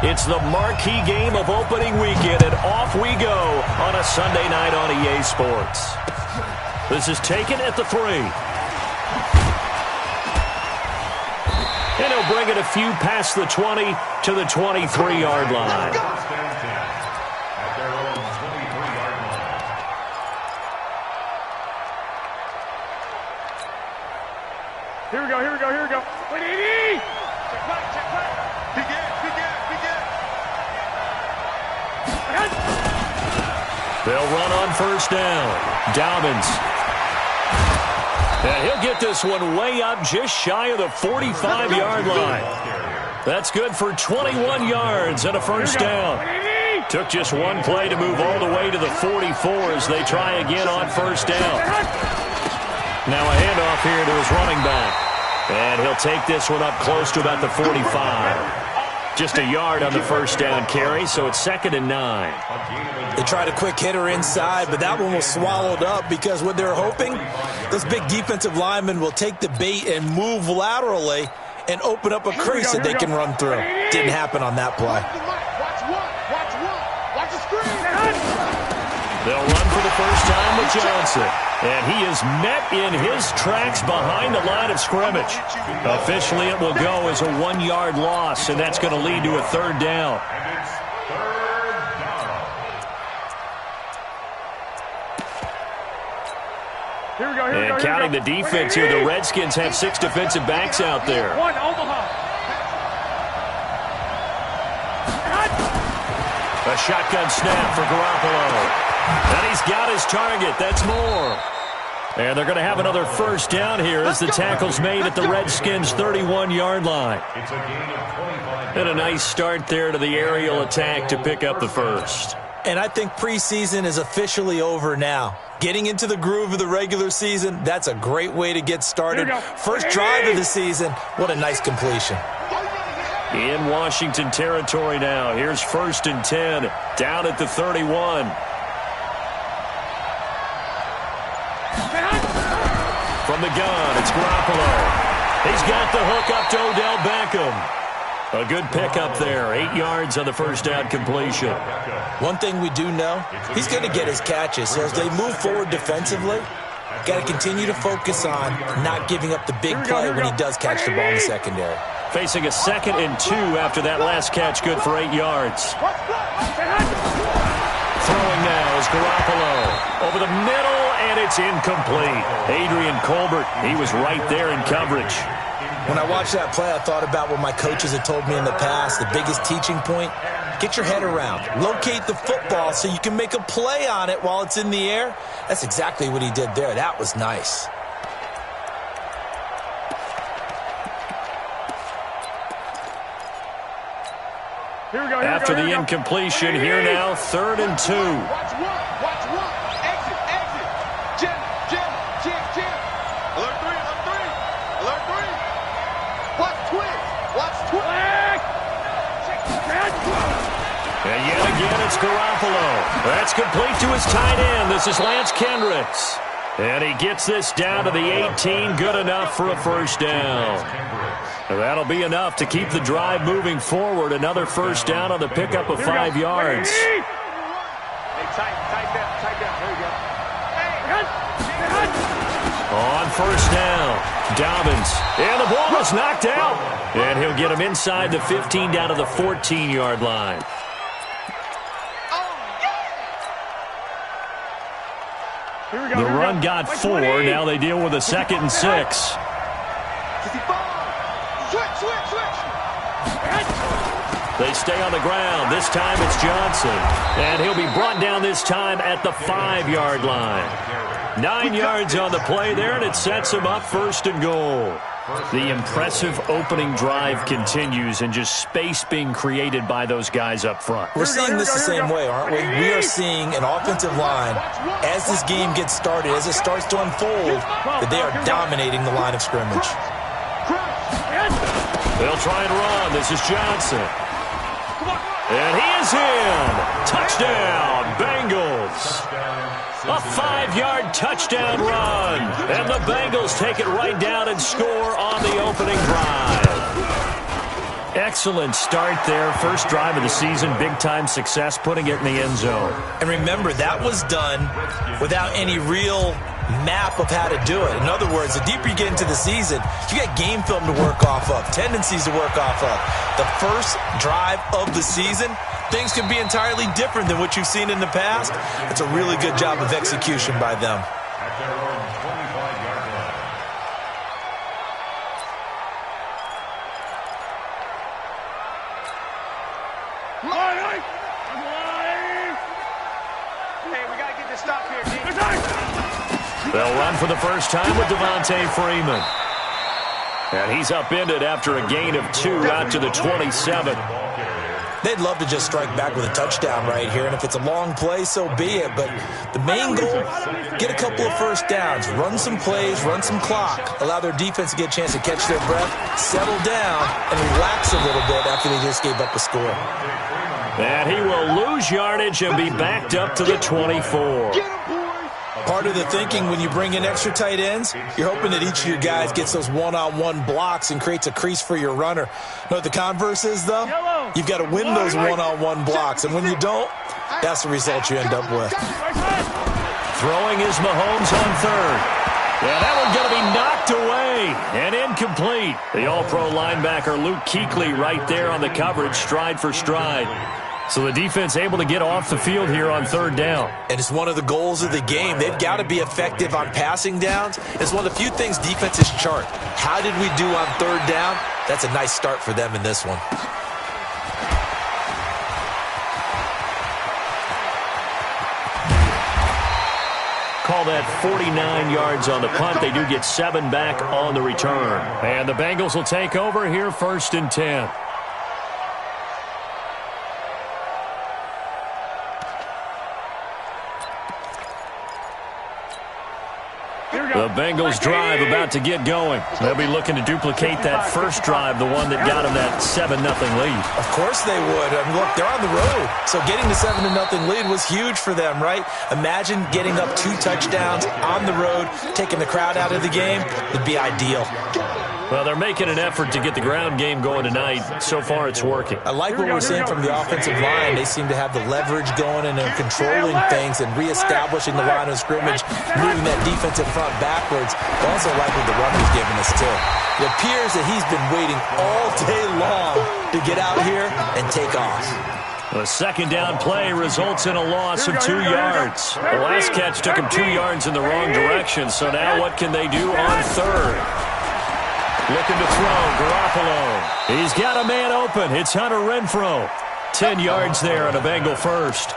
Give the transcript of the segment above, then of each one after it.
It's the marquee game of opening weekend, and off we go on a Sunday night on EA Sports. This is taken at the 3. And he'll bring it a few past the 20 to the 23-yard line. Here we go. Wait, Edie! Check back. Begin. They'll run on first down. Dobbins. And he'll get this one way up just shy of the 45-yard line. That's good for 21 yards and a first down. Took just one play to move all the way to the 44 as they try again on first down. Now a handoff here to his running back. And he'll take this one up close to about the 45. Just a yard on the first down carry, so it's 2nd and 9. They tried a quick hitter inside, but that one was swallowed up because what they're hoping, those big defensive linemen will take the bait and move laterally and open up a crease that they can run through. Didn't happen on that play. Watch the screen. They'll run for the first time with Johnson. And he is met in his tracks behind the line of scrimmage. Officially, it will go as a 1-yard loss, and that's going to lead to a 3rd down. Here we go. And counting the defense here, the Redskins have 6 defensive backs out there. One, Omaha. A shotgun snap for Garoppolo. And he's got his target. That's more. And they're going to have another first down here as the tackle's made at the Redskins' 31-yard line. And a nice start there to the aerial attack to pick up the first. And I think preseason is officially over now. Getting into the groove of the regular season, that's a great way to get started. First drive of the season, what a nice completion. In Washington territory now. Here's 1st and 10, down at the 31. From the gun, it's Garoppolo. He's got the hook up to Odell Beckham. A good pickup there. 8 yards on the first down completion. One thing we do know, he's going to get his catches. So as they move forward defensively, got to continue to focus on not giving up the big play when he does catch the ball in the secondary. Facing a 2nd and 2 after that last catch, good for 8 yards. Throwing now is Garoppolo. Over the middle, and it's incomplete. Adrian Colbert, he was right there in coverage. When I watched that play, I thought about what my coaches had told me in the past. The biggest teaching point, get your head around. Locate the football so you can make a play on it while it's in the air. That's exactly what he did there. That was nice. After the incompletion, here now, 3rd and 2. Watch one. Exit. Jim. Alert 3. Watch twist. And yet again, it's Garoppolo. That's complete to his tight end. This is Lance Kendricks. And he gets this down to the 18. Good enough for a first down. That'll be enough to keep the drive moving forward. Another first down on the pickup of 5 yards. Hey, tight down. There you go. On first down, Dobbins. And the ball is knocked out. And he'll get him inside the 15 down to the 14-yard line. The run got 4. Now they deal with a 2nd and 6. They stay on the ground. This time it's Johnson. And he'll be brought down this time at the 5-yard line. 9 yards on the play there, and it sets him up 1st and goal. The impressive opening drive continues, and just space being created by those guys up front. We're seeing this the same way, aren't we? We are seeing an offensive line, as this game gets started, as it starts to unfold, that they are dominating the line of scrimmage. They'll try and run. This is Johnson. And he is in. Touchdown, Bengals. A 5-yard touchdown run. And the Bengals take it right down and score on the opening drive. Excellent start there. First drive of the season, big-time success, putting it in the end zone. And remember, that was done without any real map of how to do it. In other words, the deeper you get into the season, you got game film to work off of, tendencies to work off of. The first drive of the season, things can be entirely different than what you've seen in the past. It's a really good job of execution by them. They'll run for the first time with Devontae Freeman. And he's upended after a gain of 2 out to the 27. They'd love to just strike back with a touchdown right here, and if it's a long play, so be it. But the main goal, get a couple of first downs, run some plays, run some clock, allow their defense to get a chance to catch their breath, settle down, and relax a little bit after they just gave up a score. And he will lose yardage and be backed up to the 24. Part of the thinking when you bring in extra tight ends, you're hoping that each of your guys gets those one-on-one blocks and creates a crease for your runner. You know what the converse is, though? You've got to win those one-on-one blocks, and when you don't, that's the result you end up with. Throwing is Mahomes on third. Yeah, that one's going to be knocked away and incomplete. The all-pro linebacker Luke Kuechly right there on the coverage, stride for stride. So the defense able to get off the field here on third down. And it's one of the goals of the game. They've got to be effective on passing downs. It's one of the few things defenses chart. How did we do on third down? That's a nice start for them in this one. Call that 49 yards on the punt. They do get 7 back on the return. And the Bengals will take over here, 1st and 10. The Bengals drive about to get going. They'll be looking to duplicate that first drive, the one that got them that 7-0 lead. Of course they would. I mean, look, they're on the road. So getting the 7-0 lead was huge for them, right? Imagine getting up 2 touchdowns on the road, taking the crowd out of the game. It'd be ideal. Well, they're making an effort to get the ground game going tonight. So far, it's working. I like what we're seeing from the offensive line. They seem to have the leverage going and they're controlling things and reestablishing the line of scrimmage, moving that defensive front backwards. I also like what the runner's giving us, too. It appears that he's been waiting all day long to get out here and take off. The second down play results in a loss of 2 yards. The last catch took him 2 yards in the wrong direction, so now what can they do on third? Looking to throw, Garoppolo. He's got a man open. It's Hunter Renfrow. 10 yards there on a Bengal first.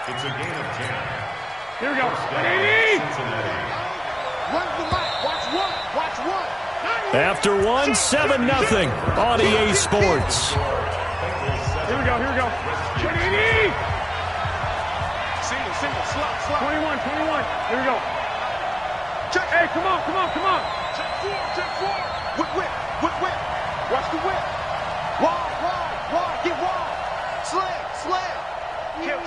It's a gain of 10. Here we go. 180. Run the mic. Watch one. Watch one. After 7-0 on EA Sports. Here we go. Here we go. 180. Single. Slot. 21. Here we go. Hey, come on. Check four. Whip. Watch the whip. Wide. Get wide. Slam. Kill.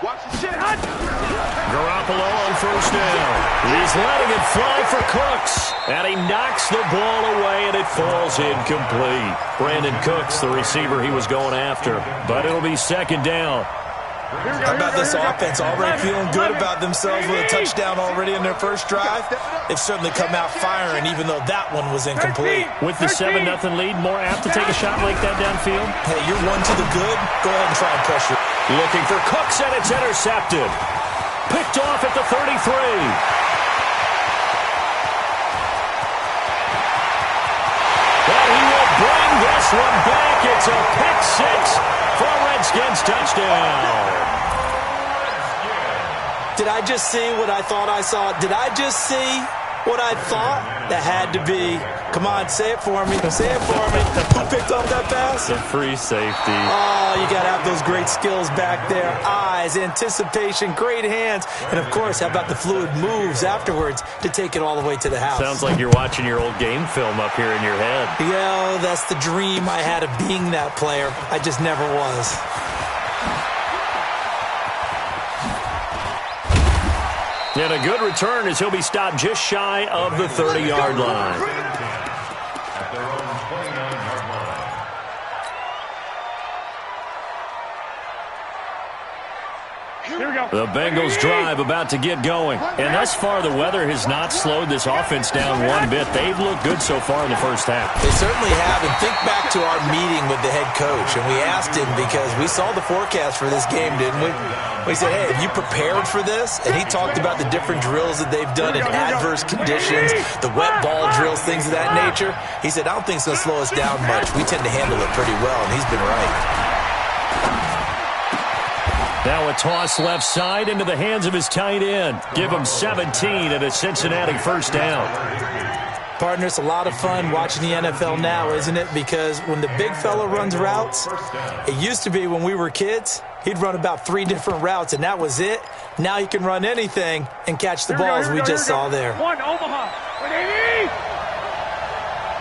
Watch the shit. Garoppolo on first down. He's letting it fly for Cooks. And he knocks the ball away, and it falls incomplete. Brandon Cooks, the receiver he was going after. But it'll be second down. How about this offense already feeling good about themselves with a touchdown already in their first drive? They've certainly come out firing, even though that one was incomplete. With the 7-0 lead, more apt to take a shot like that downfield? Hey, you're one to the good. Go ahead and try and pressure. Looking for Cooks, and it's intercepted. Picked off at the 33. And he will bring this one back. It's a pick 6 for a Redskins touchdown. Did I just see what I thought I saw? Did I just see what I thought? That had to be. Come on, say it for me. Say it for me. Who picked up that pass? The free safety. Oh, you got to have those great skills back there. Eyes, anticipation, great hands. And, of course, how about the fluid moves afterwards to take it all the way to the house? Sounds like you're watching your old game film up here in your head. Yeah, that's the dream I had of being that player. I just never was. And a good return as he'll be stopped just shy of the 30-yard line. The Bengals drive about to get going. And thus far, the weather has not slowed this offense down one bit. They've looked good so far in the first half. They certainly have. And think back to our meeting with the head coach. And we asked him because we saw the forecast for this game, didn't we? We said, hey, have you prepared for this? And he talked about the different drills that they've done in adverse conditions, the wet ball drills, things of that nature. He said, I don't think it's going to slow us down much. We tend to handle it pretty well, and he's been right. Now a toss left side into the hands of his tight end. Give him 17 and a Cincinnati first down. Partner, it's a lot of fun watching the NFL now, isn't it? Because when the big fella runs routes, it used to be when we were kids, he'd run about 3 different routes, and that was it. Now he can run anything and catch the balls we just saw there. One, Omaha.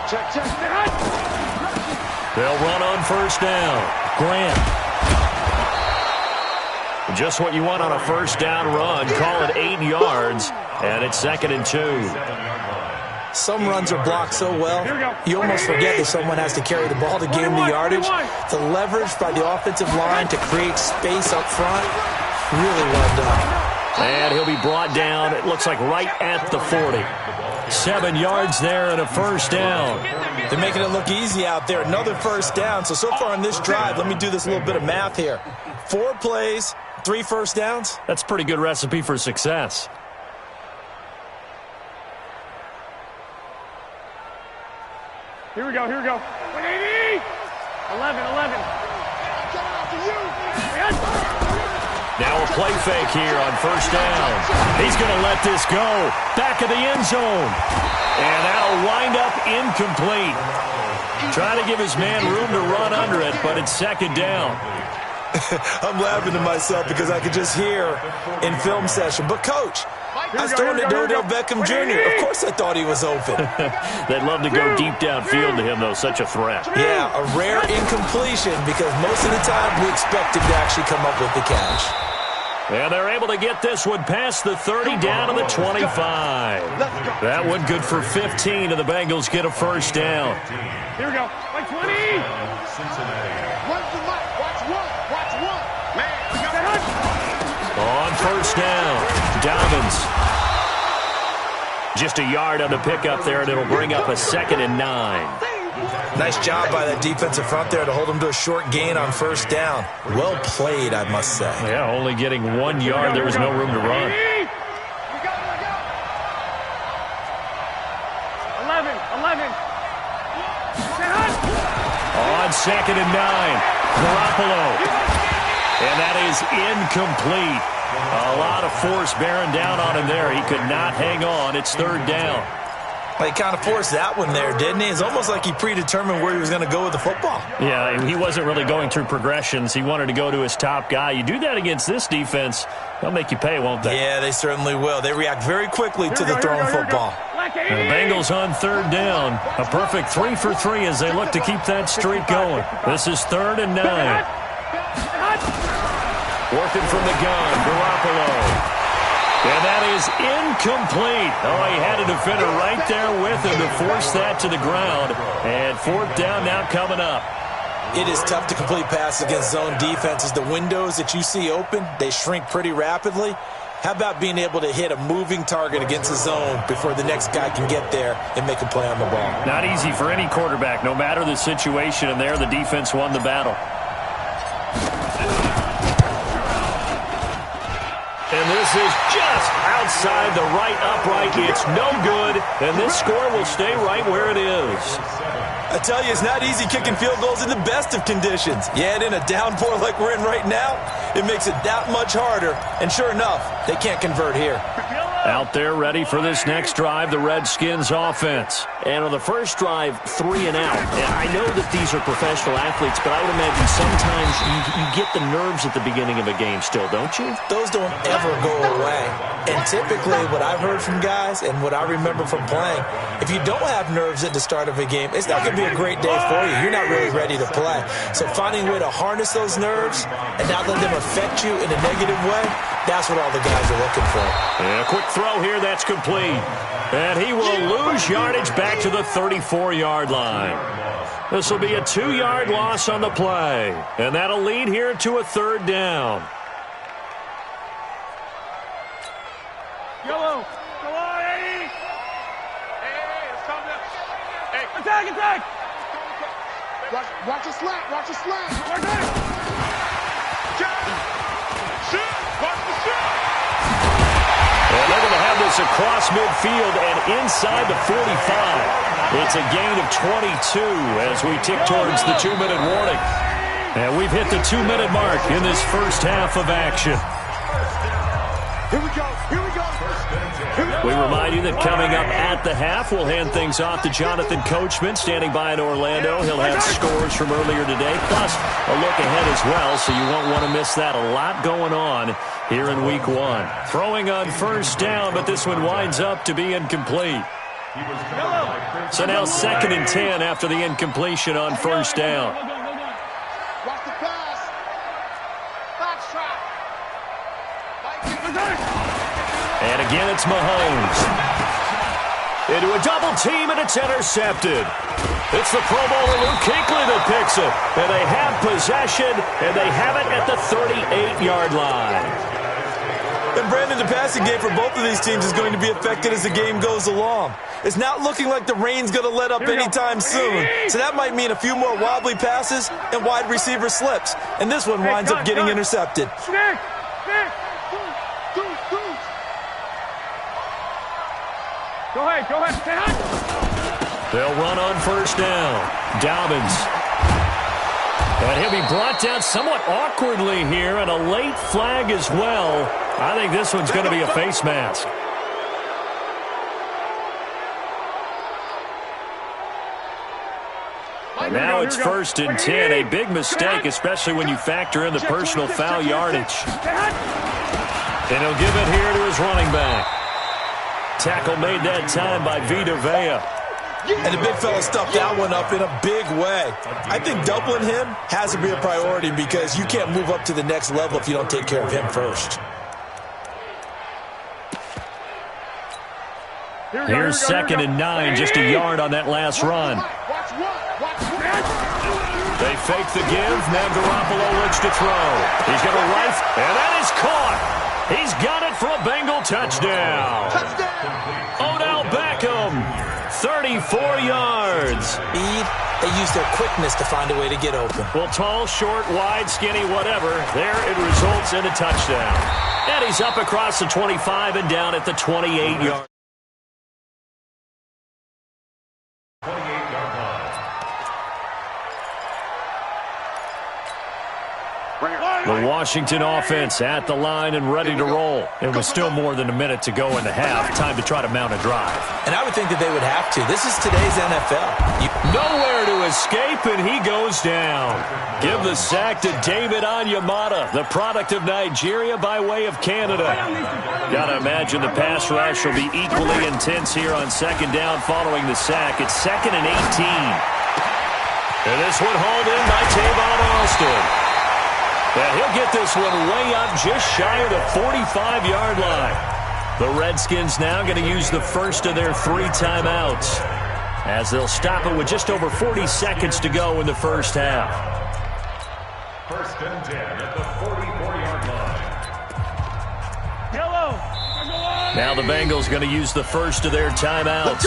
Check. They'll run on first down. Grant. Just what you want on a first down run. Call it 8 yards, and it's 2nd and 2. Some runs are blocked so well, you almost forget that someone has to carry the ball to gain the yardage. The leverage by the offensive line to create space up front, really well done. And he'll be brought down, it looks like right at the 40. 7 yards there and a first down. They're making it look easy out there. Another first down. So far on this drive, let me do this little bit of math here. 4 plays, 3 first downs. That's a pretty good recipe for success. Here we go. 180. 11. Now a play fake here on first down. He's going to let this go. Back of the end zone. And that'll wind up incomplete. Trying to give his man room to run under it, but it's 2nd down. I'm laughing to myself because I could just hear in film session. But, Coach, I was throwing to Odell Beckham Jr. Of course I thought he was open. They'd love to go deep downfield to him, though. Such a threat. Yeah, a rare incompletion because most of the time we expect him to actually come up with the catch. And they're able to get this one past the 30 down to the 25. That one good for 15, and the Bengals get a first down. Here we go. Like 20. Watch one. Man, we got it. On first down, Dobbins. Just a yard on the pickup there, and it'll bring up a 2nd and 9. Nice job by that defensive front there to hold him to a short gain on first down. Well played, I must say. Yeah, only getting 1 yard. There was no room to run. 11. On 2nd and 9, Garoppolo. And that is incomplete. A lot of force bearing down on him there. He could not hang on. It's 3rd down. Well, he kind of forced that one there, didn't he? It's almost like he predetermined where he was going to go with the football. Yeah, he wasn't really going through progressions. He wanted to go to his top guy. You do that against this defense, they'll make you pay, won't they? Yeah, they certainly will. They react very quickly to the thrown football. And the Bengals on 3rd down. A perfect 3 for 3 as they look to keep that streak going. This is 3rd and 9. Working from the gun, Garoppolo. And that is incomplete. Oh, he had a defender right there with him to force that to the ground. And 4th down now coming up. It is tough to complete passes against zone defenses. The windows that you see open, they shrink pretty rapidly. How about being able to hit a moving target against the zone before the next guy can get there and make a play on the ball? Not easy for any quarterback, no matter the situation. And there, the defense won the battle. And this is just outside the right upright. It's no good, and this score will stay right where it is. I tell you, it's not easy kicking field goals in the best of conditions. Yeah, and in a downpour like we're in right now, it makes it that much harder. And sure enough, they can't convert here. Out there ready for this next drive, the Redskins offense. And on the first drive, 3 and out. And I know that these are professional athletes, but I would imagine sometimes you get the nerves at the beginning of a game still, don't you? Those don't ever go away. And typically what I've heard from guys and what I remember from playing, if you don't have nerves at the start of a game, it's not going to be a great day for you. You're not really ready to play. So finding a way to harness those nerves and not let them affect you in a negative way, that's what all the guys are looking for. And a quick throw here, that's complete. And he will lose yardage back to the 34-yard line. This will be a 2-yard loss on the play, and that'll lead here to a 3rd down. Yellow. Come on, Eddie. Hey, it's coming up. Hey, attack. Watch your slap. Watch it. Shoot. Watch the shoot. And they're going to have this across midfield and inside the 45. It's a gain of 22 as we tick towards the 2-minute warning. And we've hit the 2-minute mark in this first half of action. Here we go. We remind you that coming up at the half, we'll hand things off to Jonathan Coachman, standing by in Orlando. He'll have scores from earlier today, plus a look ahead as well, so you won't want to miss that. A lot going on here in Week 1. Throwing on first down, but this one winds up to be incomplete. So now 2nd and 10 after the incompletion on first down. Watch the pass. Box trap. And again, it's Mahomes. Into a double team, and it's intercepted. It's the Pro Bowler Luke Kuechly that picks it. And they have possession, and they have it at the 38-yard line. And Brandon, the passing game for both of these teams is going to be affected as the game goes along. It's not looking like the rain's going to let up anytime soon. So that might mean a few more wobbly passes and wide receiver slips. And this one winds up getting intercepted. Stick. Go ahead. Stay high. They'll run on first down. Dobbins. And he'll be brought down somewhat awkwardly here, and a late flag as well. I think this one's going to be a face mask. And now it's 1st and 10. A big mistake, especially when you factor in the personal foul yardage. And he'll give it here to his running back. Tackle made that time by Vita Vea. And the big fella stuffed that one up in a big way. I think doubling him has to be a priority because you can't move up to the next level if you don't take care of him first. Here's 2nd and 9, just a yard on that last run. They fake the give. Now Garoppolo looks to throw. He's got a right, and that is caught. He's got it for a Bengal touchdown. Odell Beckham, 34 yards. Speed, they use their quickness to find a way to get open. Well, tall, short, wide, skinny, whatever. There it results in a touchdown. And he's up across the 25 and down at the 28-yard. The Washington offense at the line and ready to roll. It was still more than a minute to go in the half. Time to try to mount a drive. And I would think that they would have to. This is today's NFL. Nowhere to escape, and he goes down. Give the sack to David Onyemata, the product of Nigeria by way of Canada. Got to imagine the pass rush will be equally intense here on 2nd down following the sack. It's 2nd and 18. And this one hauled in by Tavon Austin. And he'll get this one way up just shy of the 45-yard line. The Redskins now going to use the first of their 3 timeouts as they'll stop it with just over 40 seconds to go in the first half. 1st and 10 at the 44-yard line. Yellow. Now the Bengals going to use the first of their timeouts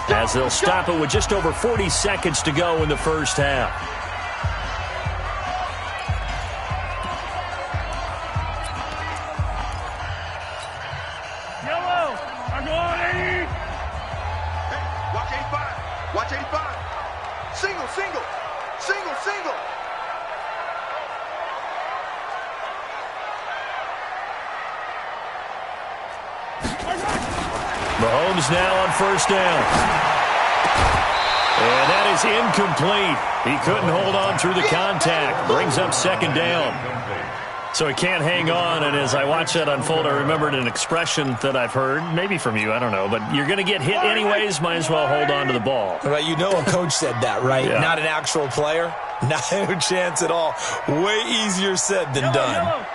as they'll stop it with just over 40 seconds to go in the first half. Mahomes now on first down. And that is incomplete. He couldn't hold on through the contact. Brings up 2nd down. So he can't hang on, and as I watch that unfold, I remembered an expression that I've heard, maybe from you, I don't know, but you're going to get hit anyways, might as well hold on to the ball. Right, you know a coach said that, right? Yeah. Not an actual player. Not a chance at all. Way easier said than done.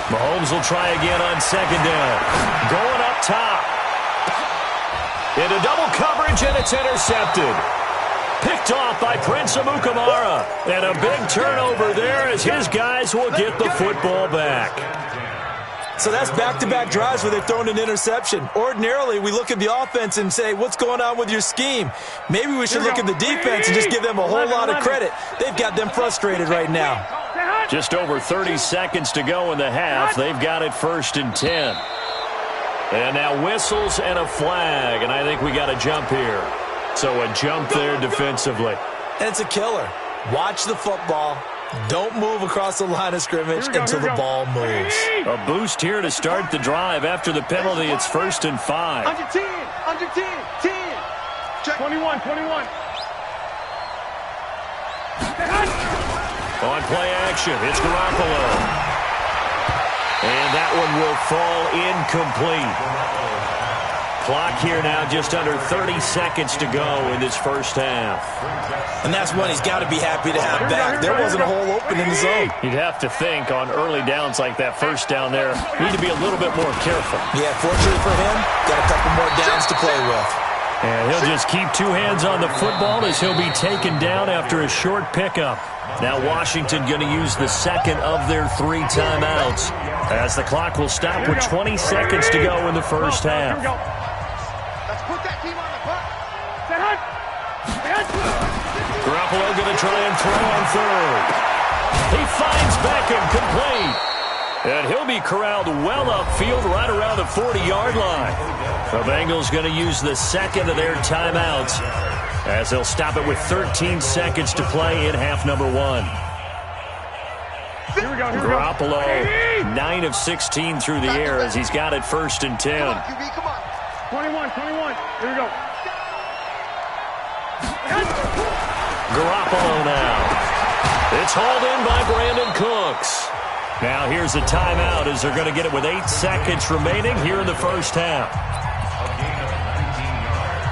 Mahomes will try again on 2nd down. Going up top. Into double coverage, and it's intercepted. Picked off by Prince Amukamara. And a big turnover there as his guys will get the football back. So that's back-to-back drives where they've thrown an interception. Ordinarily, we look at the offense and say, what's going on with your scheme? Maybe we should look at the defense and just give them a whole lot of credit. They've got them frustrated right now. Just over 30 seconds to go in the half. They've got it 1st and 10. And now whistles and a flag, and I think we got a jump here. So a jump there defensively. And it's a killer. Watch the football. Don't move across the line of scrimmage until the ball moves. A boost here to start the drive after the penalty. It's 1st and 5. Under 10, under 10, 10. Check. 21, 21. On play action, it's Garoppolo. And that one will fall incomplete. Clock here now just under 30 seconds to go in this first half. And that's one he's got to be happy to have back. There wasn't a hole open in the zone. You'd have to think on early downs like that first down there, need to be a little bit more careful. Yeah, fortunately for him, got a couple more downs to play with. And he'll just keep 2 hands on the football as he'll be taken down after a short pickup. Now Washington going to use the second of their 3 timeouts as the clock will stop with 20 seconds to go in the first half. Let's put that team on the clock. Garoppolo going to try and throw on 3rd. He finds Beckham complete. And he'll be corralled well upfield right around the 40-yard line. The Bengals going to use the second of their timeouts as they'll stop it with 13 seconds to play in half number 1. Here we go, here we go. Garoppolo, 9 of 16 through the air as he's got it 1st and 10. Come on, QB, come on. 21, 21. Here we go. Garoppolo now. It's hauled in by Brandon Cooks. Now here's a timeout as they're going to get it with 8 seconds remaining here in the first half. A gain of 19 yards.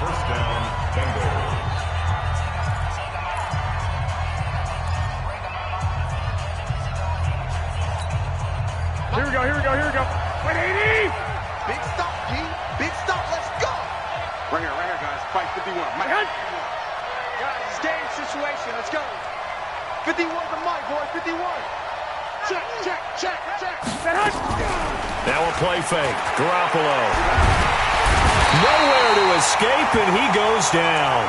First down, Bengals. Here we go, here we go, here we go. 180! Big stop, G. Big stop, let's go! Right here, guys. Fight 51. Guys, it's game situation, let's go. 51 to Mike, boy, 51. Check, check, check, check. Now a play fake. Garoppolo. Nowhere to escape, and he goes down.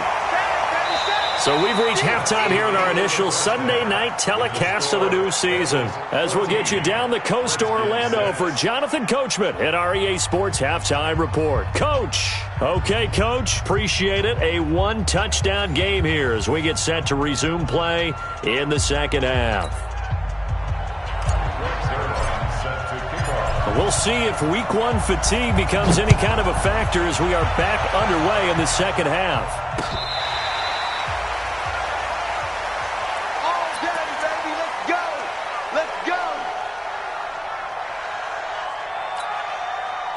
So we've reached halftime here in our initial Sunday night telecast of the new season. As we'll get you down the coast to Orlando for Jonathan Coachman at our EA Sports Halftime Report. Coach. Okay, Coach. Appreciate it. A 1-touchdown game here as we get set to resume play in the second half. We'll see if week 1 fatigue becomes any kind of a factor as we are back underway in the second half. All day, baby, let's go. Let's go.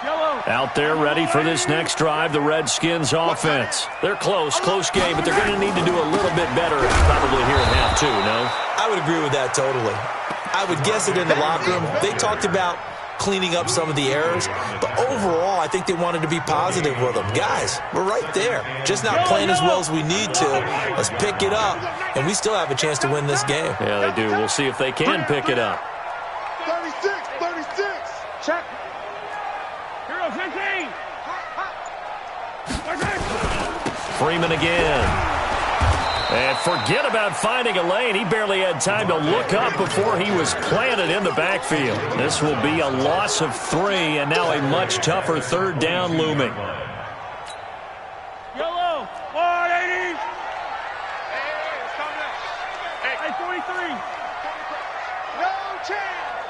Yellow. Out there ready for this next drive, the Redskins offense. They're close game, but they're going to need to do a little bit better probably here in half 2, no? I would agree with that totally. I would guess it in the locker room. They talked about cleaning up some of the errors, but overall, I think they wanted to be positive with them. Guys, we're right there. Just not playing as well as we need to. Let's pick it up, and we still have a chance to win this game. Yeah, they do. We'll see if they can pick it up. 36, 36. Check. Here goes 15. Freeman again. And forget about finding a lane. He barely had time to look up before he was planted in the backfield. This will be a loss of 3, and now a much tougher 3rd down looming. Yellow. 180. Hey, it's coming up. Hey, 43. No chance.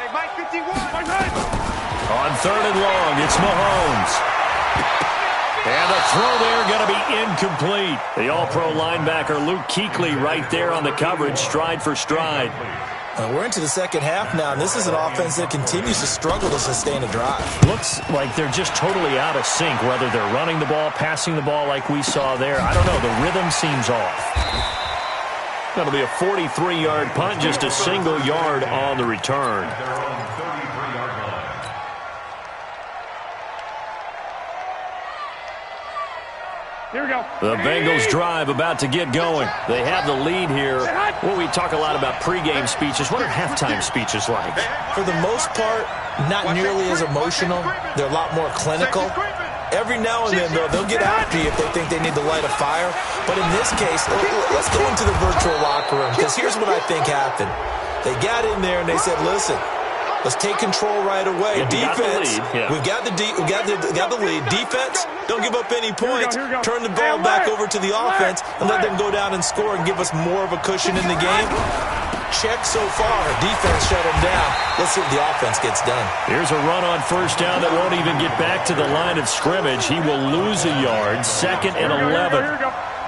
Hey, Mike, 51. On 3rd and long, it's Mahomes. And the throw there going to be incomplete. The all-pro linebacker Luke Kuechly right there on the coverage, stride for stride. We're into the second half now, and this is an offense that continues to struggle to sustain a drive. Looks like they're just totally out of sync, whether they're running the ball, passing the ball like we saw there. I don't know. The rhythm seems off. That'll be a 43-yard punt, just a single yard on the return. Here we go. The Bengals drive about to get going. They have the lead here. Well, we talk a lot about pregame speeches. What are halftime speeches like? For the most part, not nearly as emotional. They're a lot more clinical. Every now and then, though, they'll get after you if they think they need to light a fire. But in this case, let's go into the virtual locker room, because here's what I think happened. They got in there and they said, listen, let's take control right away. Defense, we've got the lead. Defense, don't give up any points. Turn the ball back over to the offense and let them go down and score and give us more of a cushion in the game. Check so far. Defense shut him down. Let's see if the offense gets done. Here's a run on first down that won't even get back to the line of scrimmage. He will lose a yard. 2nd and 11.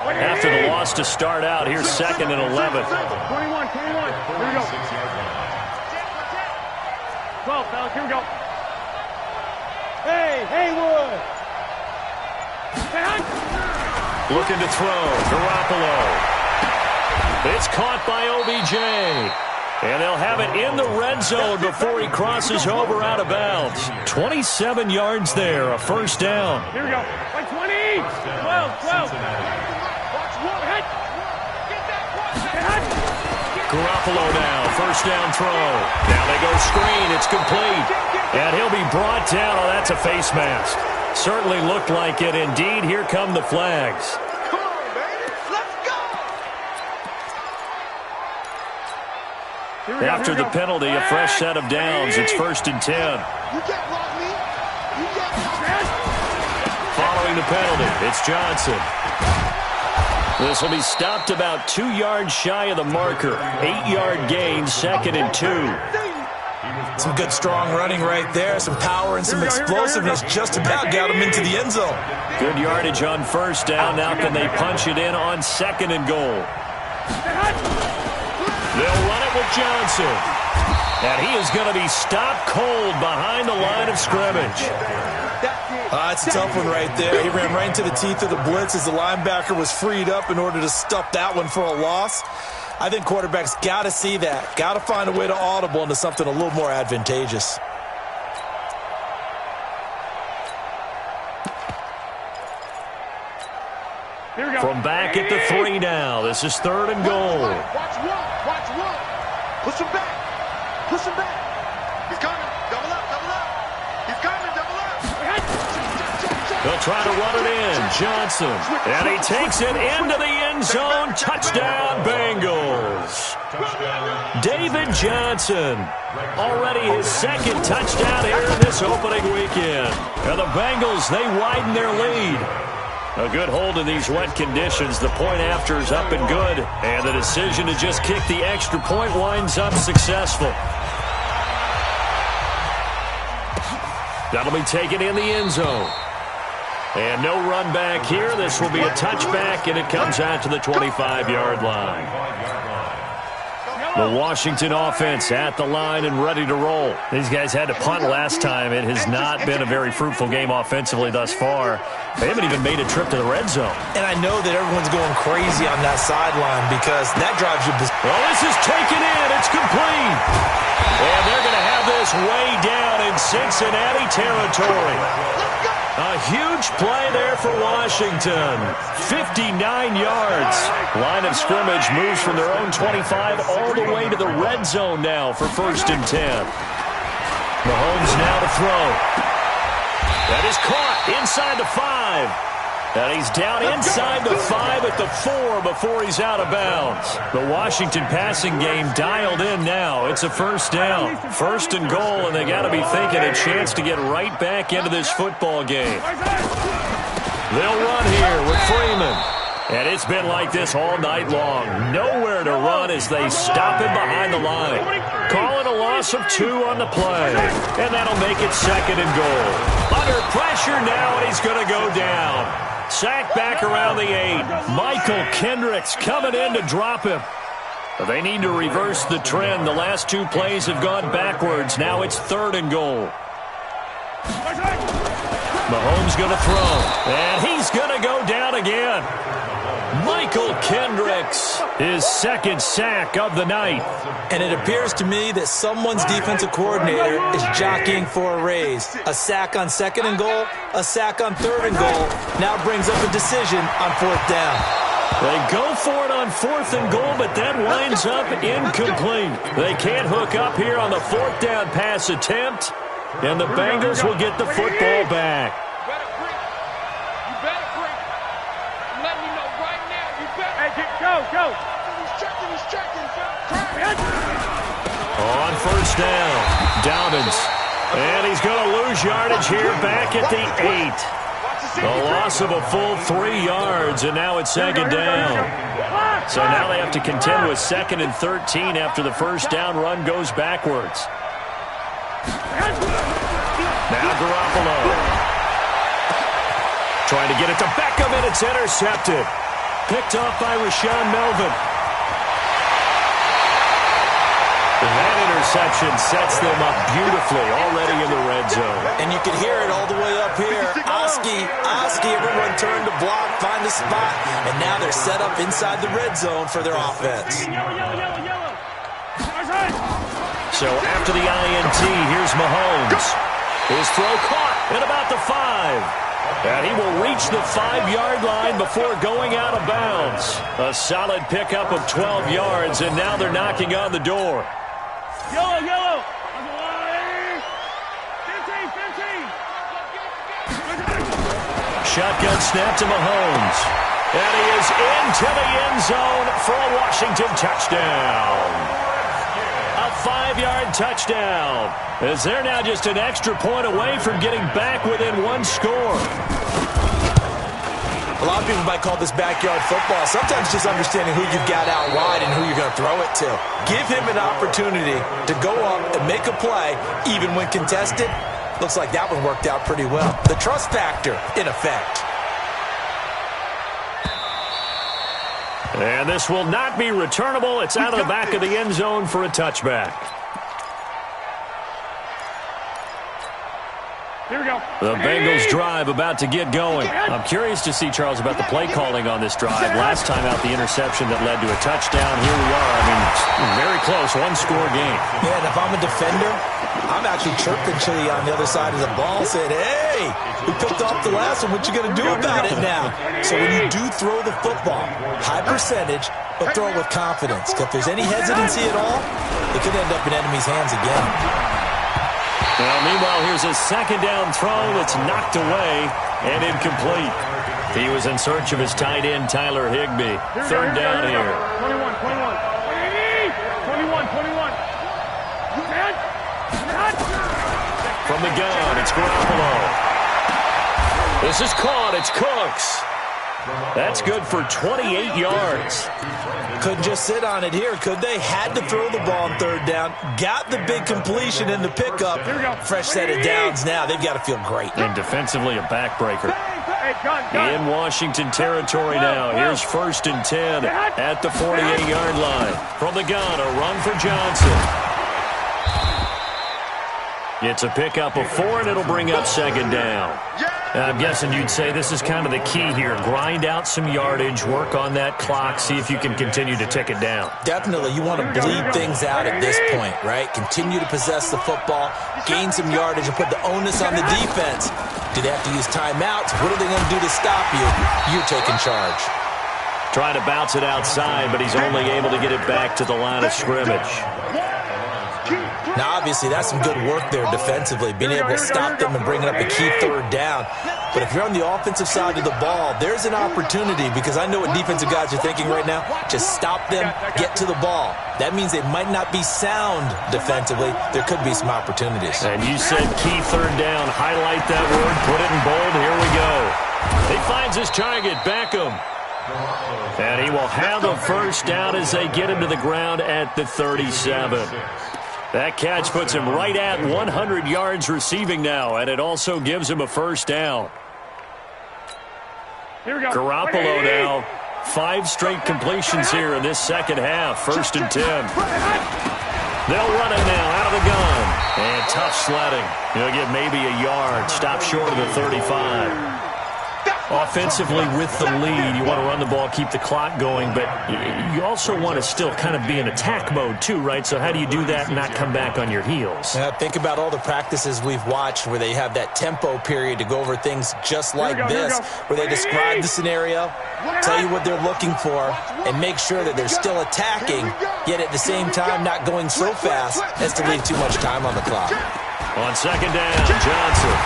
After the loss to start out, here's 2nd and 11. 21. Here we go. 12, fellas. Here we go. Hey, Haywood. Hey, Hunt. Looking to throw. Garoppolo. It's caught by OBJ. And they'll have it in the red zone before he crosses over out of bounds. 27 yards there, a first down. Here we go. 120. 12. Garoppolo now, first down throw. Now they go screen, it's complete. And he'll be brought down. Oh, that's a face mask. Certainly looked like it. Indeed, here come the flags. After the penalty, a fresh set of downs. It's 1st and 10. Following the penalty, it's Johnson. This will be stopped about 2 yards shy of the marker. 8-yard gain, 2nd and 2. Some good strong running right there. Some power and some explosiveness. Just about got him into the end zone. Good yardage on first down. Now can they punch it in on 2nd and goal? They'll run it with Johnson. And he is going to be stopped cold behind the line of scrimmage. It's a tough one right there. He ran right into the teeth of the blitz as the linebacker was freed up in order to stuff that one for a loss. I think quarterbacks got to see that. Got to find a way to audible into something a little more advantageous. Here we go. From back at the 3 now. This is 3rd and goal. Watch one. Push him back. He's coming. Double up. He's coming. Double up. They'll try to run it in. Johnson. And he takes it into the end zone. Touchdown, Bengals. David Johnson. Already his 2nd touchdown here in this opening weekend. And the Bengals, they widen their lead. A good hold in these wet conditions. The point after is up and good. And the decision to just kick the extra point winds up successful. That'll be taken in the end zone. And no run back here. This will be a touchback, and it comes out to the 25-yard line. The Washington offense at the line and ready to roll. These guys had to punt last time. It has not been a very fruitful game offensively thus far. They haven't even made a trip to the red zone. And I know that everyone's going crazy on that sideline because that drives you. Well, this is taken in. It's complete. And they're going to have this way down in Cincinnati territory. A huge play there for Washington. 59 yards. Line of scrimmage moves from their own 25 all the way to the red zone now for 1st and 10. Mahomes now to throw. That is caught inside the 5. And he's down inside the 5 at the 4 before he's out of bounds. The Washington passing game dialed in now. It's a first down. 1st and goal, and they got to be thinking a chance to get right back into this football game. They'll run here with Freeman. And it's been like this all night long. Nowhere to run as they stop him behind the line. Call it a loss of 2 on the play. And that'll make it 2nd and goal. Under pressure now, and he's going to go down. Sacked back around the 8. Michael Kendricks coming in to drop him. But they need to reverse the trend. The last 2 plays have gone backwards. Now it's 3rd and goal. Mahomes going to throw. And he's going to go down again. Michael Kendricks, his second sack of the night. And it appears to me that someone's defensive coordinator is jockeying for a raise. A sack on 2nd and goal, a sack on 3rd and goal, now brings up a decision on 4th down. They go for it on 4th and goal, but that winds up incomplete. They can't hook up here on the 4th down pass attempt, and the Bengals will get the football back. Go. He's checking. On 1st down, Dobbins. And he's going to lose yardage here back at the 8. A loss of a full 3 yards, and now it's 2nd down. So now they have to contend with 2nd and 13 after the 1st down run goes backwards. Now Garoppolo. Trying to get it to Beckham, and it's intercepted. Picked off by Rashaan Melvin. That interception sets them up beautifully already in the red zone. And you can hear it all the way up here. Oski, everyone turned to block, find a spot, and now they're set up inside the red zone for their offense. So after the INT, here's Mahomes. His throw caught at about the 5. And he will reach the 5-yard line before going out of bounds. A solid pickup of 12 yards, and now they're knocking on the door. Yellow. 15. Shotgun snap to Mahomes. And he is into the end zone for a Washington touchdown. A 5-yard touchdown, as they're now just an extra point away from getting back within 1 score. A lot of people might call this backyard football. Sometimes just understanding who you've got out wide and who you're going to throw it to. Give him an opportunity to go up and make a play, even when contested. Looks like that one worked out pretty well. The trust factor, in effect. And this will not be returnable. It's out of the back of the end zone for a touchback. Here we go. The Bengals drive about to get going. I'm curious to see, Charles, about the play calling on this drive. Last time out, the interception that led to a touchdown. Here we are. I mean, very close, 1-score game. Yeah, and if I'm a defender, I'm actually chirping Chili on the other side of the ball, saying, hey, we picked off the last one. What you going to do about it now? So when you do throw the football, high percentage, but throw it with confidence. Because if there's any hesitancy at all, it could end up in enemy's hands again. Well, meanwhile, here's a 2nd down throw that's knocked away and incomplete. He was in search of his tight end, Tyler Higbee. 3rd down here. 21. 21. From the gun, it's Garoppolo. This is caught. It's Cooks. That's good for 28 yards. Couldn't just sit on it here, could they? Had to throw the ball on 3rd down. Got the big completion in the pickup. Fresh set of downs now. They've got to feel great. And defensively, a backbreaker. Hey, gun. In Washington territory now. Here's 1st and 10 at the 48-yard line. From the gun, a run for Johnson. It's a pickup of 4, and it'll bring up 2nd down. I'm guessing you'd say this is kind of the key here. Grind out some yardage, work on that clock, see if you can continue to tick it down. Definitely. You want to bleed things out at this point, right? Continue to possess the football, gain some yardage, and put the onus on the defense. Do they have to use timeouts? What are they going to do to stop you? You're taking charge. Trying to bounce it outside, but he's only able to get it back to the line of scrimmage. Now, obviously, that's some good work there defensively, being able to stop them and bringing up a key 3rd down. But if you're on the offensive side of the ball, there's an opportunity, because I know what defensive guys are thinking right now. Just stop them, get to the ball. That means they might not be sound defensively. There could be some opportunities. And you said key 3rd down. Highlight that word, put it in bold. Here we go. He finds his target, Beckham. And he will have a 1st down as they get him to the ground at the 37. That catch puts him right at 100 yards receiving now, and it also gives him a 1st down. Here we go. Garoppolo now, 5 straight completions here in this 2nd half. 1st and 10. They'll run it now out of the gun. And tough sledding. He'll get maybe a yard. Stop short of the 35. Offensively with the lead, you want to run the ball, keep the clock going, but you also want to still kind of be in attack mode too, right? So how do you do that and not come back on your heels? Think about all the practices we've watched where they have that tempo period to go over things just like this, where they describe the scenario, tell you what they're looking for, and make sure that they're still attacking, yet at the same time not going so fast as to leave too much time on the clock. On second down, Johnson.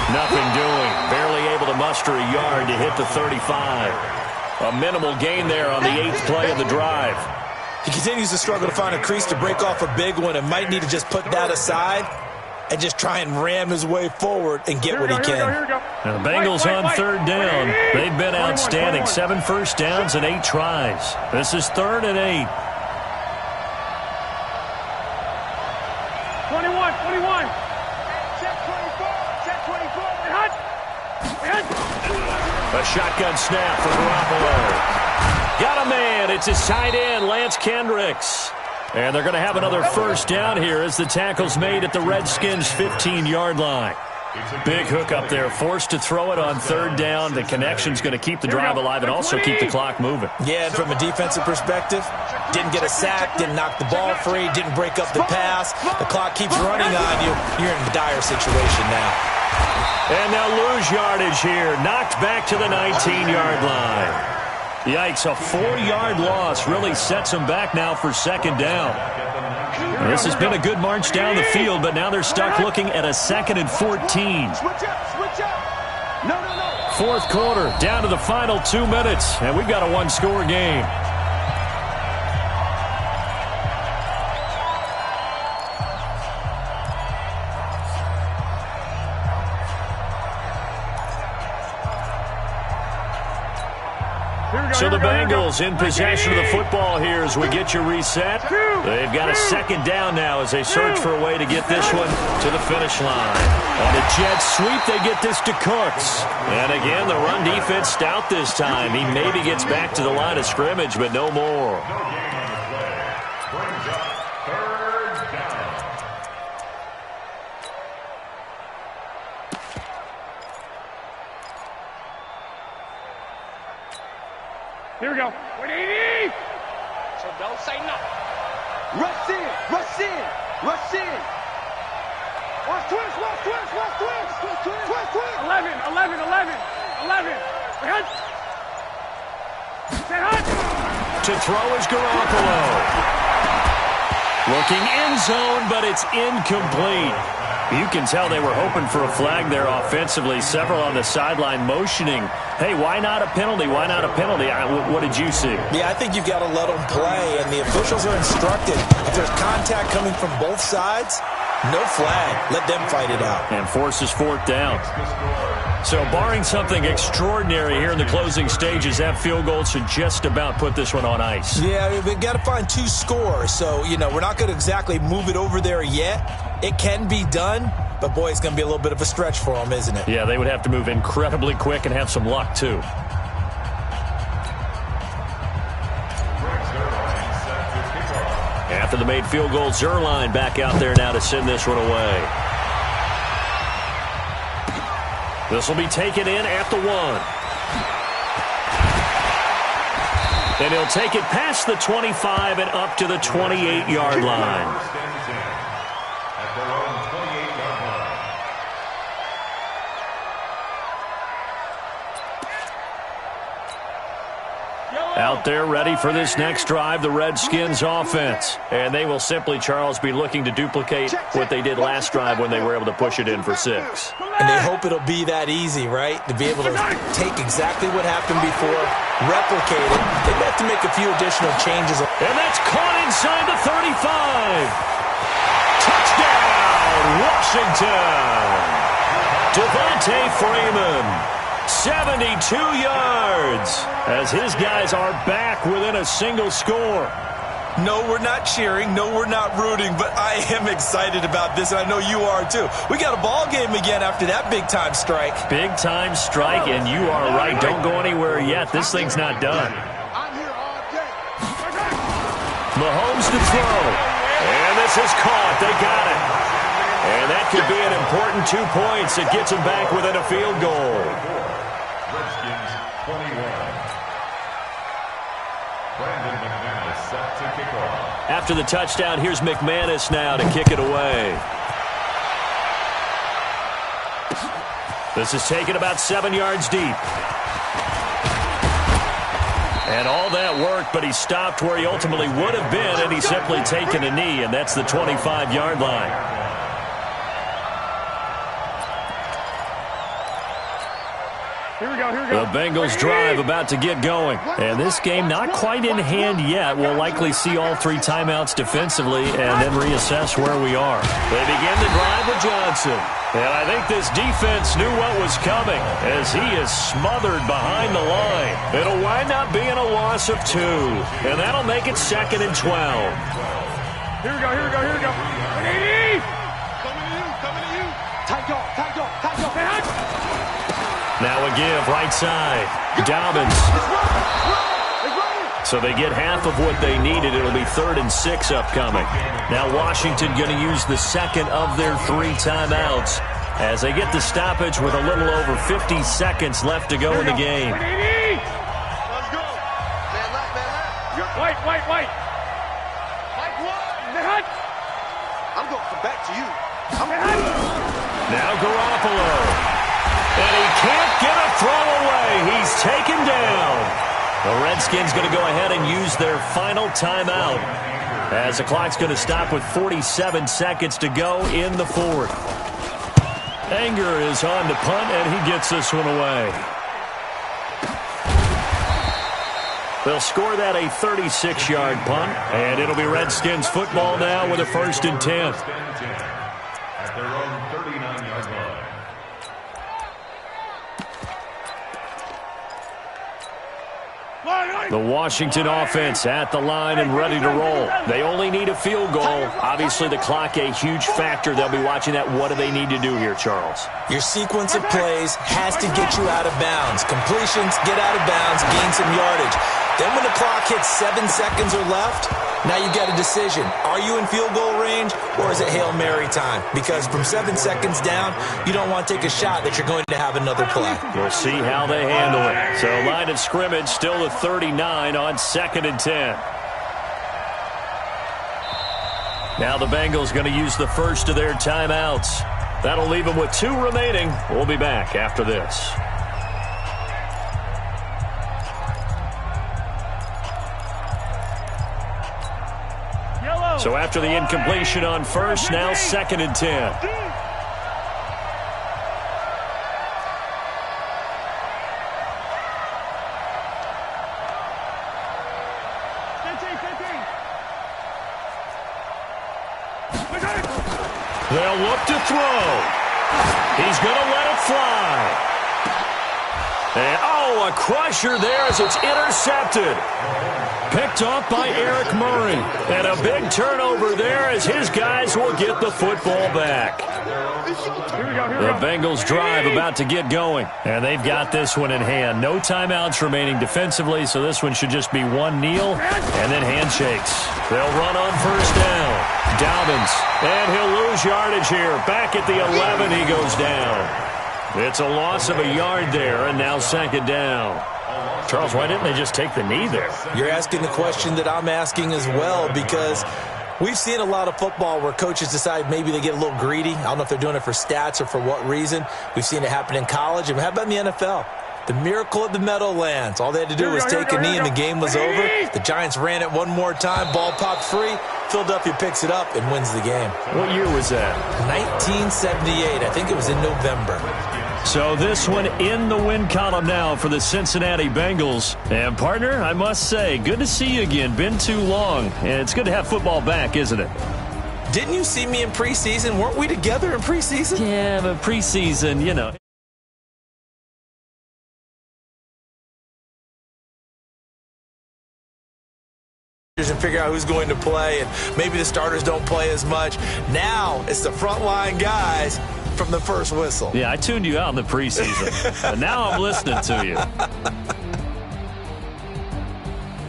Nothing doing. Barely able to muster a yard to hit the 35. A minimal gain there on the 8th play of the drive. He continues to struggle to find a crease to break off a big one and might need to just put that aside and just try and ram his way forward and get what he can. Now the Bengals on third down. They've been outstanding. 7 first downs and 8 tries. This is 3rd and 8. 21. Check 24. Check 24. A shotgun snap for Garoppolo. Got a man. It's his tight end, Lance Kendricks. And they're going to have another first down here as the tackle's made at the Redskins' 15-yard line. Big hook up there, forced to throw it on third down. The connection's going to keep the drive alive and also keep the clock moving. Yeah, and from a defensive perspective, didn't get a sack, didn't knock the ball free, didn't break up the pass. The clock keeps running on you. You're in a dire situation now. And they'll lose yardage here. Knocked back to the 19-yard line. Yikes, a 4-yard loss really sets them back now for second down. This has been a good march down the field, but now they're stuck looking at a 2nd and 14. Switch up. No. Fourth quarter, down to the final 2 minutes, and we've got a 1-score game. So the Bengals in possession of the football here as we get you reset. They've got a second down now as they search for a way to get this one to the finish line. On a jet sweep, they get this to Cooks. And again, the run defense stout this time. He maybe gets back to the line of scrimmage, but no more. Here we go. 180. So don't say nothing. Rush in. Watch twist. 11. To throw is Garoppolo. Looking end zone, but it's incomplete. You can tell they were hoping for a flag there offensively. Several on the sideline motioning, hey, why not a penalty? Why not a penalty? What did you see? Yeah, I think you've got to let them play, and the officials are instructed. If there's contact coming from both sides, no flag. Let them fight it out. And forces 4th down. So barring something extraordinary here in the closing stages, that field goal should just about put this one on ice. Yeah, we've got to find 2 scores. So, we're not going to exactly move it over there yet. It can be done, but boy, it's going to be a little bit of a stretch for them, isn't it? Yeah, they would have to move incredibly quick and have some luck, too. After the made field goal, Zerline back out there now to send this one away. This will be taken in at the 1. And he'll take it past the 25 and up to the 28-yard line. Out there ready for this next drive, the Redskins offense. And they will simply, Charles, be looking to duplicate what they did last drive when they were able to push it in for 6. And they hope it'll be that easy, right? To be able to take exactly what happened before, replicate it. They have to make a few additional changes. And that's caught inside the 35. Touchdown, Washington. Devontae Freeman. 72 yards as his guys are back within a single score. No, we're not cheering. No, we're not rooting, but I am excited about this, and I know you are too. We got a ball game again after that big-time strike. Big-time strike, and you are right. Don't go anywhere yet. This thing's not done. I'm here all day. Mahomes to throw. And this is caught. They got it. And that could be an important 2 points. It gets them back within a field goal. After the touchdown, here's McManus now to kick it away. This is taken about 7 yards deep. And all that worked, but he stopped where he ultimately would have been, and he's simply taken a knee, and that's the 25-yard line. Here we go, here we go. The Bengals drive about to get going. And this game not quite in hand yet. We'll likely see all 3 timeouts defensively and then reassess where we are. They begin the drive with Johnson. And I think this defense knew what was coming as he is smothered behind the line. It'll wind up being a loss of 2. And that'll make it 2nd and 12. Here we go, here we go, here we go. Coming to you. Tight dog. Now a give, right side. Dobbins. So they get half of what they needed. It'll be 3rd and 6 upcoming. Now Washington going to use the 2nd of their 3 timeouts as they get the stoppage with a little over 50 seconds left to go in the game. Let's go. Man left. White. Mike one. I'm going to come back to you. Now Garoppolo. And he can't get a throw away. He's taken down. The Redskins going to go ahead and use their final timeout as the clock's going to stop with 47 seconds to go in the 4th. Anger is on to punt, and he gets this one away. They'll score that a 36-yard punt, and it'll be Redskins football now with a 1st and 10. At their own 39-yard line. The Washington offense at the line and ready to roll. They only need a field goal. Obviously, the clock a huge factor. They'll be watching that. What do they need to do here, Charles? Your sequence of plays has to get you out of bounds. Completions, get out of bounds, gain some yardage. Then when the clock hits 7 seconds or left, now you got a decision. Are you in field goal range or is it Hail Mary time? Because from 7 seconds down, you don't want to take a shot that you're going to have another play. We'll see how they handle it. So line of scrimmage still the 39 on 2nd and 10. Now the Bengals going to use the first of their timeouts. That'll leave them with 2 remaining. We'll be back after this. So after the incompletion on first, now 2nd and 10. They'll look to throw. He's going to let it fly. And, a crusher there as it's intercepted. Picked off by Eric Murray. And a big turnover there as his guys will get the football back. The Bengals drive about to get going. And they've got this one in hand. No timeouts remaining defensively, so this one should just be one kneel and then handshakes. They'll run on first down. Dobbins. And he'll lose yardage here. Back at the 11, he goes down. It's a loss of a yard there, and now 2nd down. Charles, why didn't they just take the knee there? You're asking the question that I'm asking as well, because we've seen a lot of football where coaches decide maybe they get a little greedy. I don't know if they're doing it for stats or for what reason. We've seen it happen in college. And how about in the NFL? The miracle of the Meadowlands. All they had to do was take a knee and the game was over. The Giants ran it one more time. Ball popped free. Philadelphia picks it up and wins the game. What year was that? 1978. I think it was in November. So this one in the win column now for the Cincinnati Bengals. And, partner, I must say, good to see you again. Been too long. And it's good to have football back, isn't it? Didn't you see me in preseason? Weren't we together in preseason? Yeah, but preseason, you know. And figure out who's going to play, and maybe the starters don't play as much. Now it's the frontline guys from the first whistle. Yeah, I tuned you out in the preseason, but now I'm listening to you.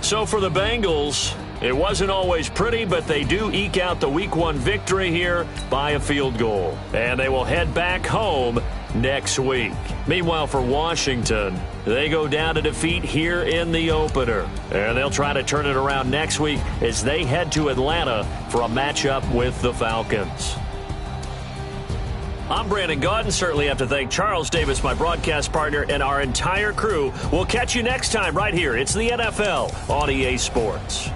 So for the Bengals, it wasn't always pretty, but they do eke out the Week 1 victory here by a field goal. And they will head back home next week. Meanwhile, for Washington, they go down to defeat here in the opener. And they'll try to turn it around next week as they head to Atlanta for a matchup with the Falcons. I'm Brandon Gaudin. Certainly have to thank Charles Davis, my broadcast partner, and our entire crew. We'll catch you next time right here. It's the NFL on EA Sports.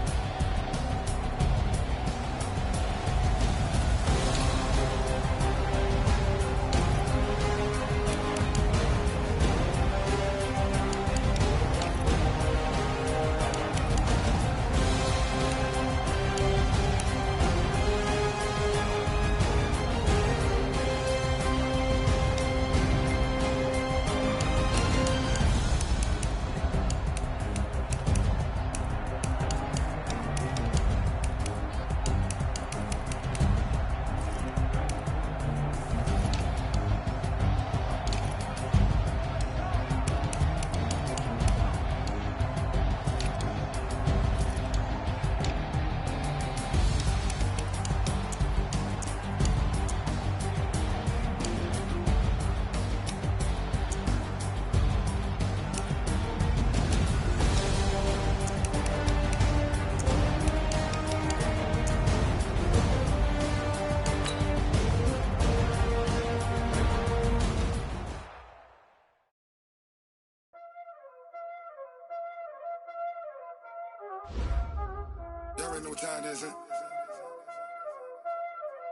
Y'all already know what time it is, huh?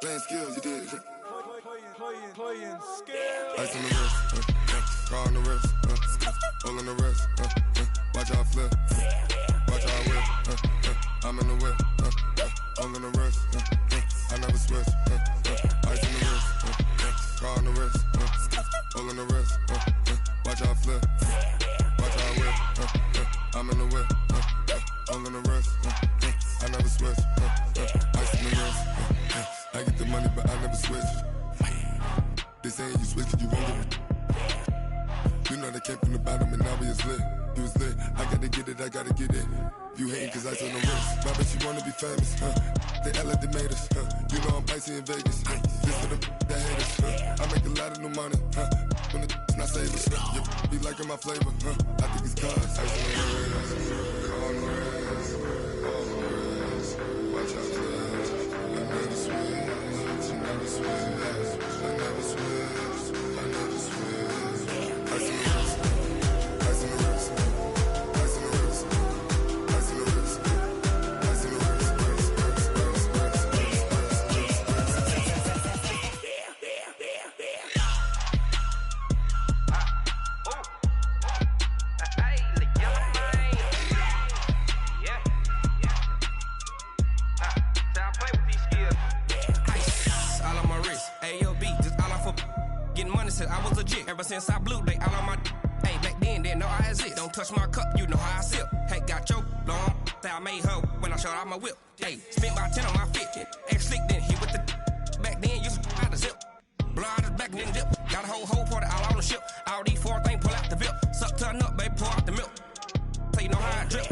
Playing skills, you did, huh? Playing skills. Ice on the wrist, car on the wrist, hole in the wrist, watch out flip, watch out whip, I'm in the whip, hole in the wrist, I never switch, ice on the wrist, car on the wrist, hole in the wrist, watch out flip, watch out whip, I'm in the whip, hole in the wrist, I never switch, ice in the wrist, I get the money but I never switch. They saying you switch it, you won't get it. You know they came from the bottom and now we is lit. You was lit, I gotta get it, I gotta get it. You hating cause I on the wrist. My bitch, you wanna be famous, They act like they made us, You know I'm icy in Vegas, This for the that hate us, I make a lot of new money, When the not save us, You be liking my flavor, I think it's cause ice on the wrist, on the wrist, on the wrist. Watch out, please. I never switch, I never switch, I never switch, I never switch. Ice on the wrist, ice on the wrist, ice on the wrist, ice on the wrist, ice on the I was legit ever since I blew they all on my hey back then didn't know I exist. Don't touch my cup, you know how I sip. Hey, got your long that I made her when I showed out my whip. Hey, spent about 10 on my fit. Ex slick then hit with the back then used to out the zip. Blow out his back then dip. Got a whole party all on the ship. All these four things pull out the VIP. Suck to a nut, baby, pour out the milk. So you know how I drip.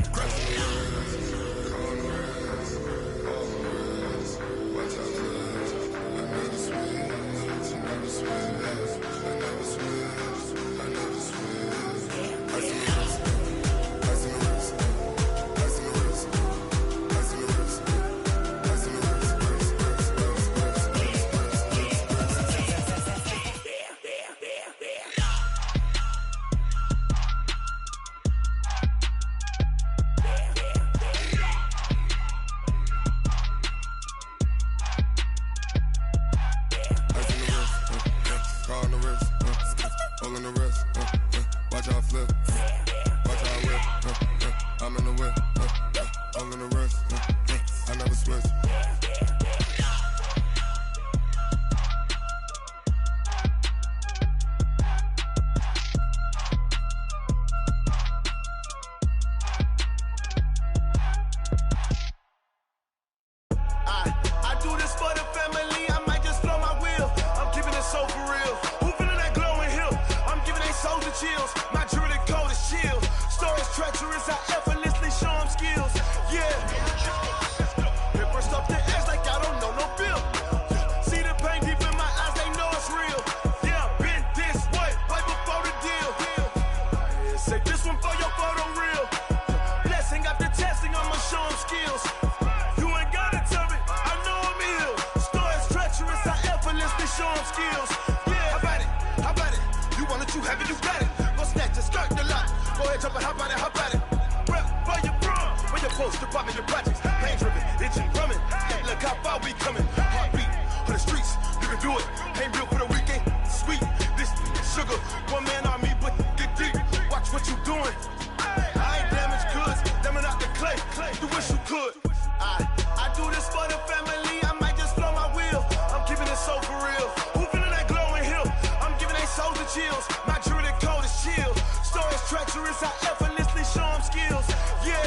department, the projects. Pain driven, itching, drumming. Hey, look how far we coming. Heartbeat on the streets, you can do it. Ain't built for the weekend. Sweet, this sugar. One man army, but get deep. Watch what you doing. I ain't damaged goods, damn out the clay. You wish you could. I do this for the family. I might just blow my wheel. I'm keeping it so for real. Who feeling that glowing hill? I'm giving they souls the chills. My jewelry code is chill. Stories treacherous, I effortlessly show them skills. Yeah.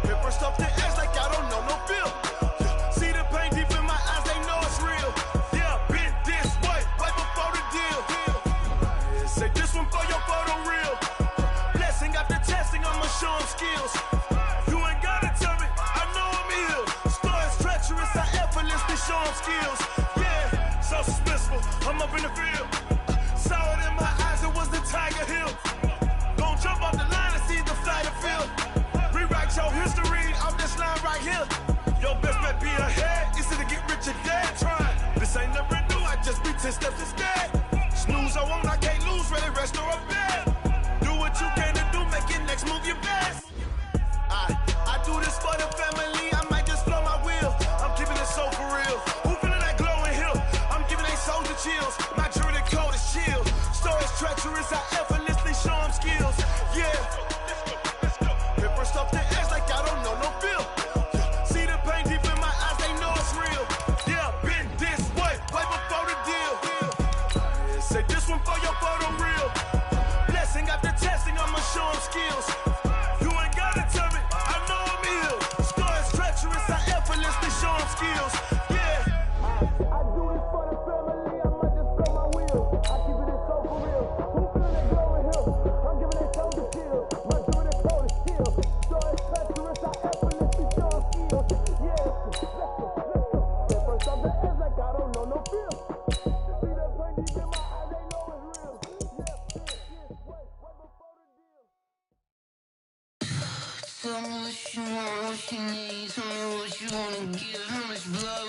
Hit first off the edge like I don't know no feel. See the pain deep in my eyes, they know it's real. Yeah, been this way, right before the deal. Say this one for your photo real. Blessing after testing, I'ma show them skills. You ain't gotta tell me, I know I'm ill. Stories treacherous, I effortlessly show them skills. Yeah, so suspenseful, I'm up in the field. Saw it in my eyes, it was the Tiger Hill. Gon' jump off the line and see the flight of field. Rewrite your history off this line right here. Your best bet be ahead, easy to get rich or dead trying. This ain't never new, I just be 10 steps instead. Snooze I won't, I can't lose, ready, rest or a bed. Do what you can to do, make it next move your best. I do this for the family, I might just blow my wheel. I'm keeping it so for real. Who feeling that glowing hill? I'm giving they souls the chills. My jewelry code is chill. Stories treacherous, I effortlessly show them skills. Yeah. Hit first off the edge like I don't know no feel. See the pain deep in my eyes, they know it's real. Yeah, been this way, way before the deal. Say this one for your photo real. Blessing after testing, I'ma show them skills. You ain't gotta tell me, I know I'm ill. Stories treacherous, I effortlessly show them skills. Yeah. I do this for the family, I might just blow my wheel. I keep it so for real. Who feeling that glowing hill? I'm giving they souls the chill. My jewelry code is chill. Stories treacherous, I effortlessly show them skills. Yeah. Let's go. Hit first off the edge like I don't know no feel. See that pain deep in my eyes, they know it's real. Yeah, wait before the deal. Tell me what you want, what you need. Tell me what you wanna give. How much blood